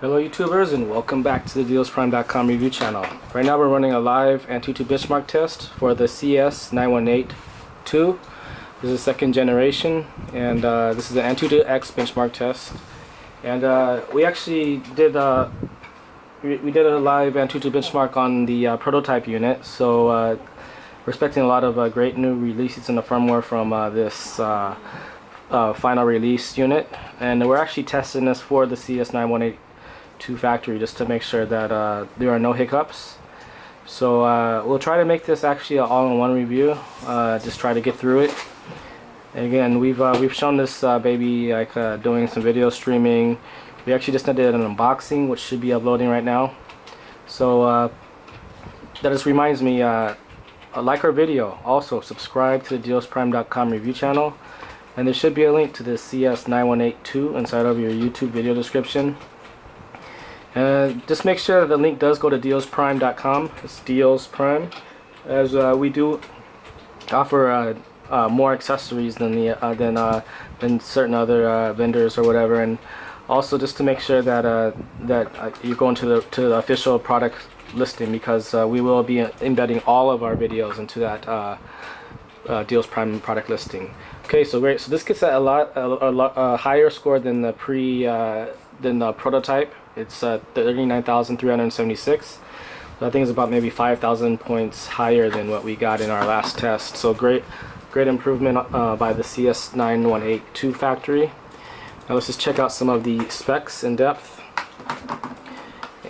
Hello YouTubers, and welcome back to the dealsprime.com review channel. Right now we're running a live Antutu benchmark test for the CS918 II. This is second generation, and this is the Antutu X benchmark test. And we actually did we did a live Antutu benchmark on the prototype unit, so we're expecting a lot of great new releases in the firmware from this final release unit. And we're actually testing this for the CS918 factory just to make sure that there are no hiccups. So we'll try to make this actually an all-in-one review. Just try to get through it. And again, we've shown this baby like doing some video streaming. We actually just did an unboxing, which should be uploading right now. So that just reminds me, like our video, also subscribe to the dealsprime.com review channel, and there should be a link to the CS918 inside of your YouTube video description. Just make sure the link does go to dealsprime.com. It's Deals Prime, as we do offer more accessories than than certain other vendors or whatever, and also just to make sure that you go into the official product listing, because we will be embedding all of our videos into that Deals Prime product listing. Okay, so great. So this gets a lot higher score than the prototype. It's 39,376. So I think it's about maybe 5,000 points higher than what we got in our last test. So great improvement by the CS918 factory. Now let's just check out some of the specs in depth.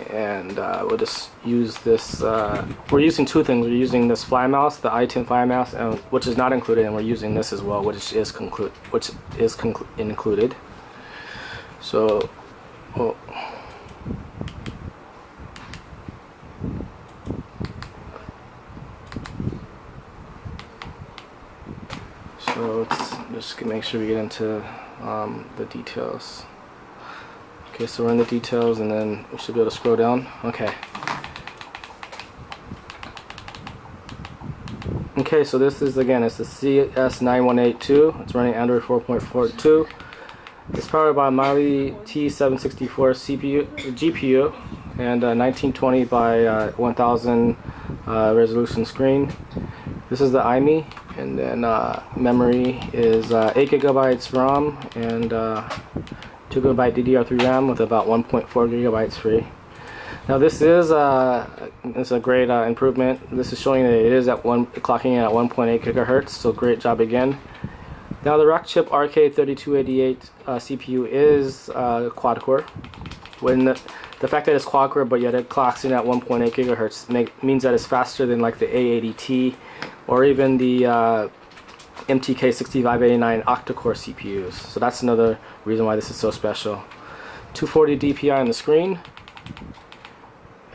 And we'll just use this. We're using two things. We're using this fly mouse, the i10 fly mouse, which is not included, and we're using this as well, which is included. So, so let's just make sure we get into the details. Okay, so we're in the details, and then we should be able to scroll down. Okay. Okay, so this is, again, it's the CS918. It's running Android 4.42. It's powered by Mali T764 GPU and 1920 by 1000 resolution screen. This is the IMEI, and then memory is 8 gigabytes ROM and 2 gigabyte DDR3 RAM with about 1.4 gigabytes free. Now this is it's a great improvement. This is showing that it is clocking at 1.8 gigahertz, so great job again. Now the Rockchip RK3288 CPU is quad core. When the fact that it's quad core but yet it clocks in at 1.8 gigahertz means that it's faster than like the A80T or even the MTK6589 octa-core CPUs. So that's another reason why this is so special. 240 DPI on the screen,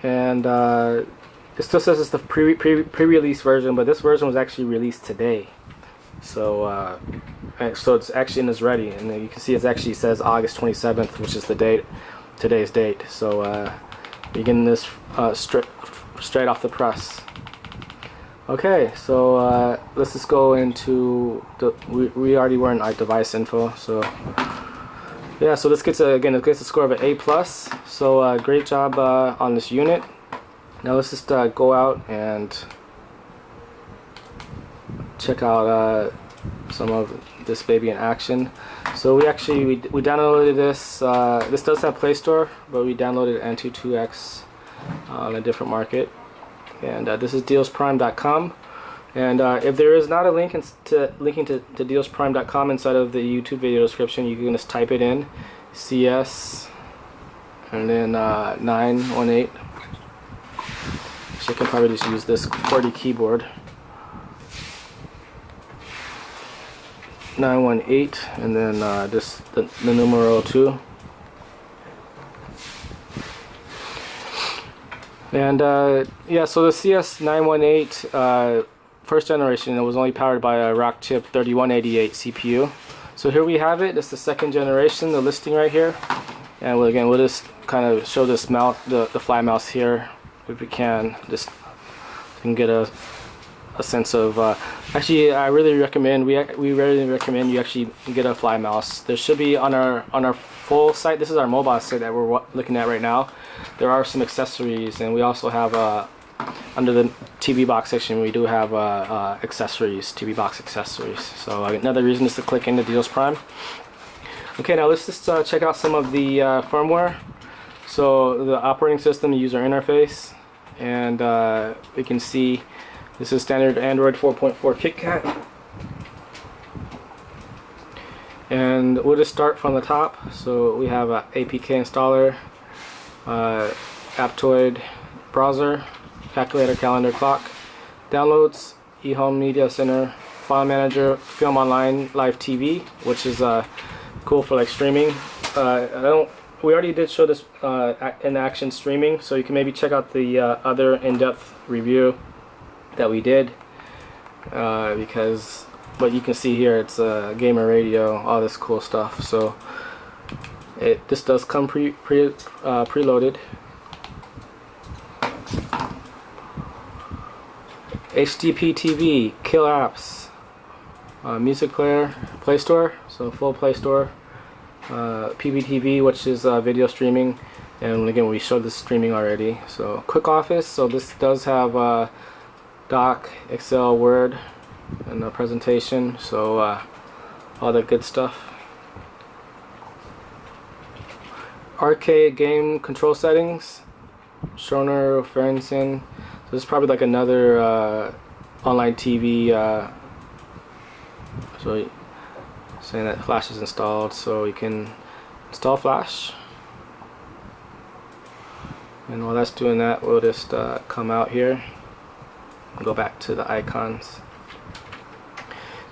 and it still says it's the pre-release version, but this version was actually released today. So so it's actually in, is ready, and you can see it actually says August 27th, which is the date, today's date. So you're getting this straight off the press. Okay, so let's just go into we already were in device info. So yeah, so this gets it gets a score of an A+. So great job on this unit. Now let's just go out and check out some of this baby in action. So we downloaded this. This does have Play Store, but we downloaded Antutu X on a different market. And this is dealsprime.com, and if there is not a link linking to dealsprime.com inside of the YouTube video description, you can just type it in, CS and then 918. So you can probably just use this QWERTY keyboard, 918, and then just the numeral 2. And yeah, so the CS918 first generation, it was only powered by a Rockchip 3188 CPU. So here we have it. It's the second generation, the listing right here. And we'll just kind of show this mouse, the fly mouse here, if we can. Just so you can get a a sense of actually I really recommend we really recommend you actually get a fly mouse. There should be on our full site, this is our mobile site that we're looking at right now, there are some accessories, and we also have under the TV box section we do have accessories, TV box accessories. So another reason is to click into Deals Prime. Okay, now let's just check out some of the firmware. So the operating system, the user interface, and we can see this is standard Android 4.4 KitKat. And we'll just start from the top. So we have a APK installer, Aptoid browser, calculator, calendar, clock, downloads, eHome Media Center, file manager, film online, live TV, which is cool for like streaming. We already did show this in action streaming, so you can maybe check out the other in-depth review that we did, because what you can see here, it's a gamer radio, all this cool stuff. So this does come preloaded. HDP TV, kill apps, music player, Play Store, so full Play Store, PBTV, which is video streaming, and again we showed this streaming already. So quick office, so this does have doc, Excel, Word, and a presentation, so all that good stuff. Arcade game control settings, Schoner, Ferensen. So this is probably like another online TV. So saying that Flash is installed, so you can install Flash. And while that's doing that, we'll just come out here and go back to the icons.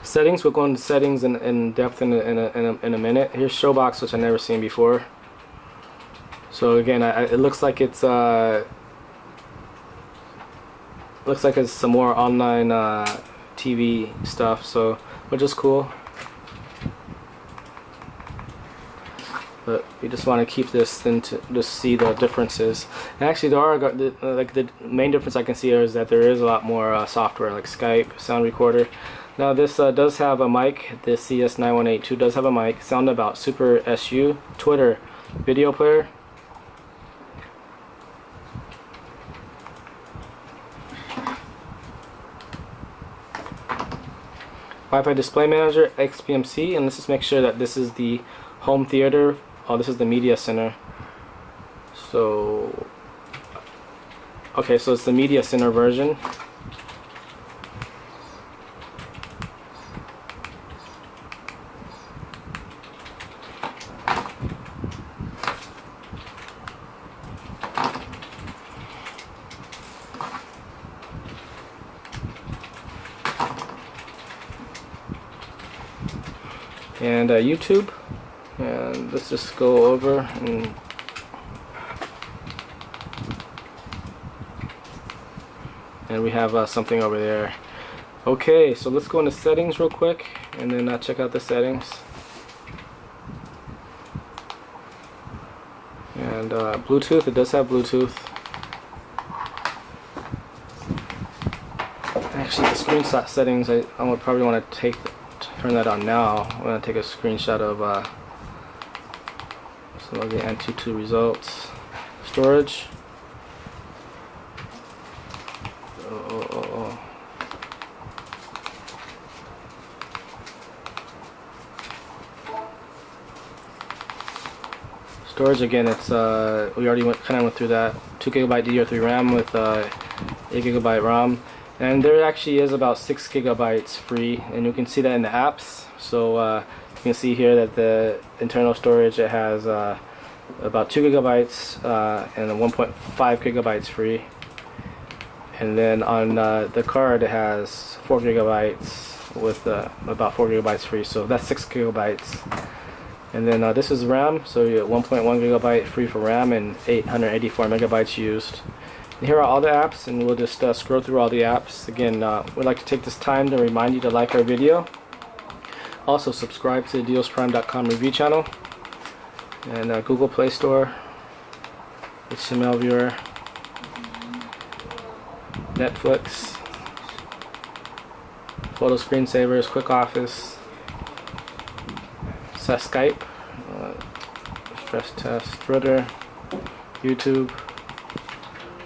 Settings, we'll go into settings in depth in a minute. Here's Showbox, which I've never seen before. So again, it looks like it's some more online TV stuff, so which is cool. But we just want to keep this thing to just see the differences. And actually, there are like the main difference I can see here is that there is a lot more software like Skype, sound recorder. Now this does have a mic. This CS918 does have a mic. Soundabout, Super SU, Twitter, video player. Wi-Fi display manager, XPMC, and let's just make sure that this is the home theater. Oh, this is the media center. So, okay, so it's the media center version. And YouTube, and let's just go over and we have something over there. Okay, so let's go into settings real quick and then check out the settings. And Bluetooth, it does have Bluetooth. Actually, the screenshot settings, I would probably want to turn that on now. I'm going to take a screenshot of some of the Antutu results. Storage. Storage, again, it's we already kind of went through that. 2 GB DDR3 RAM with 8 GB ROM. And there actually is about 6 GB free, and you can see that in the apps. So you can see here that the internal storage, it has about 2 GB and 1.5 GB free. And then on the card it has 4 GB with about 4 GB free, so that's 6 GB. And then this is RAM, so you get 1.1 GB free for RAM and 884 MB used. And here are all the apps, and we'll just scroll through all the apps. Again, we'd like to take this time to remind you to like our video. Also subscribe to the dealsprime.com review channel, and Google Play Store, HTML viewer, Netflix, photo screensavers, quick office, Skype, stress test, Twitter, YouTube.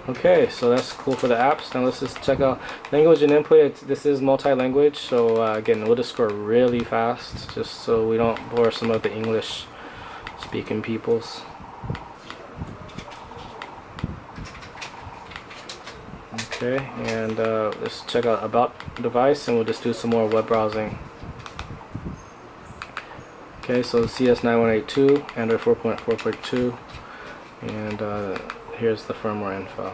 Okay, so that's cool for the apps. Now let's just check out language and input. This is multi-language, so again, we'll just score really fast, just so we don't bore some of the English-speaking peoples. Okay, and let's check out about device, and we'll just do some more web browsing. Okay, so CS918 Android 4.4.2, and here's the firmware info.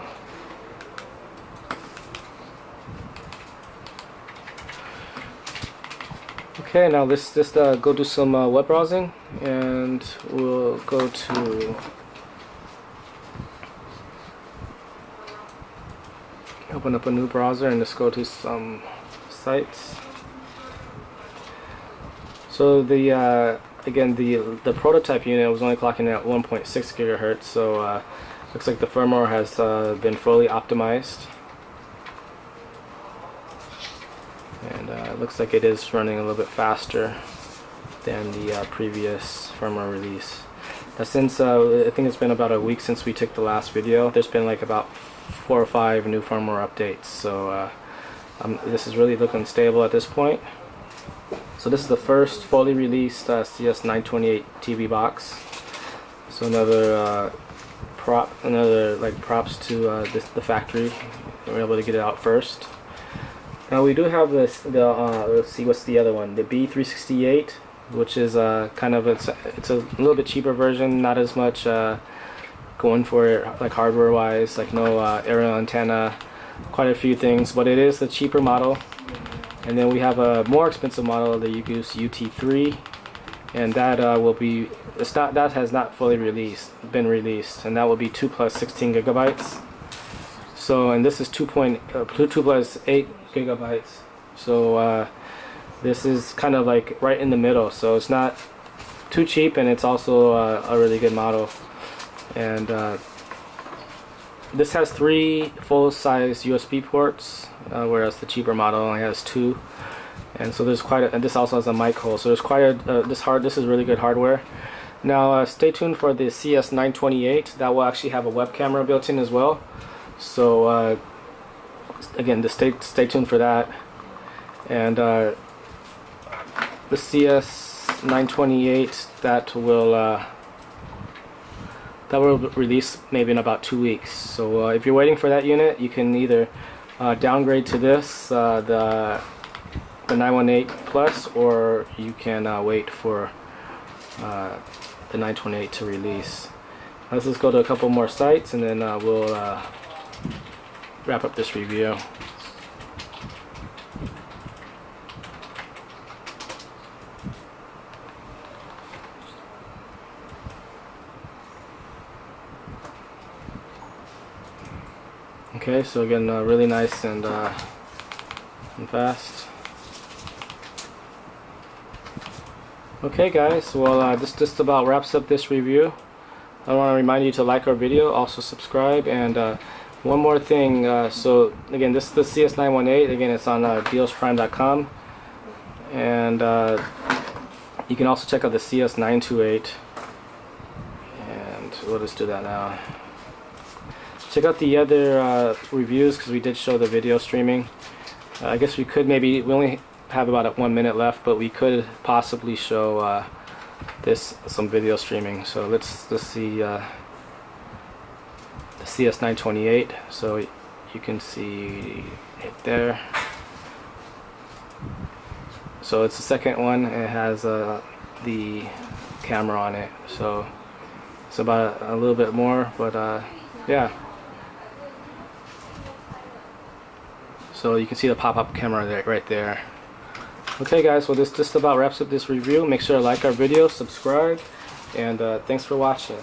Okay, now let's just go do some web browsing, and we'll go to open up a new browser and just go to some sites. So the again, the prototype unit was only clocking at 1.6 gigahertz, so looks like the firmware has been fully optimized, and it looks like it is running a little bit faster than the previous firmware release. Now, since I think it's been about a week since we took the last video, there's been like about 4 or 5 new firmware updates, so this is really looking stable at this point. So this is the first fully released CS928 TV box. So another props to the factory. We were able to get it out first. Now we do have this. Let's see, what's the other one? The B368, which is kind of it's a little bit cheaper version. Not as much going for it like hardware wise, like no aerial antenna, quite a few things, but it is the cheaper model. And then we have a more expensive model, the Ugoose UT3, and that will be, that has not fully been released, and that will be 2 plus 16 gigabytes. So, and this is 2 plus 8 gigabytes. So this is kind of like right in the middle. So it's not too cheap, and it's also a really good model. And this has 3 full-size USB ports, whereas the cheaper model only has 2. And so there's quite a, and this also has a mic hole. So there's quite a this is really good hardware. Now stay tuned for the CS928. That will actually have a web camera built in as well. So again, just stay tuned for that. And the CS928 that will release maybe in about 2 weeks. So if you're waiting for that unit, you can either downgrade to this, the 918 Plus, or you can wait for the 928 to release. Let's just go to a couple more sites, and then we'll wrap up this review. Okay, so again, really nice and fast. Okay guys, well this just about wraps up this review. I want to remind you to like our video, also subscribe, and one more thing, so again, this is the CS918, again it's on dealsprime.com, and you can also check out the CS928, and we'll just do that now. Check out the other reviews, because we did show the video streaming. I guess we could we only have about 1 minute left, but we could possibly show some video streaming. So let's see the CS928. So you can see it there. So it's the second one. It has the camera on it. So it's about a little bit more, but yeah. So you can see the pop-up camera there, right there. Okay guys, well this just about wraps up this review. Make sure to like our video, subscribe, and thanks for watching.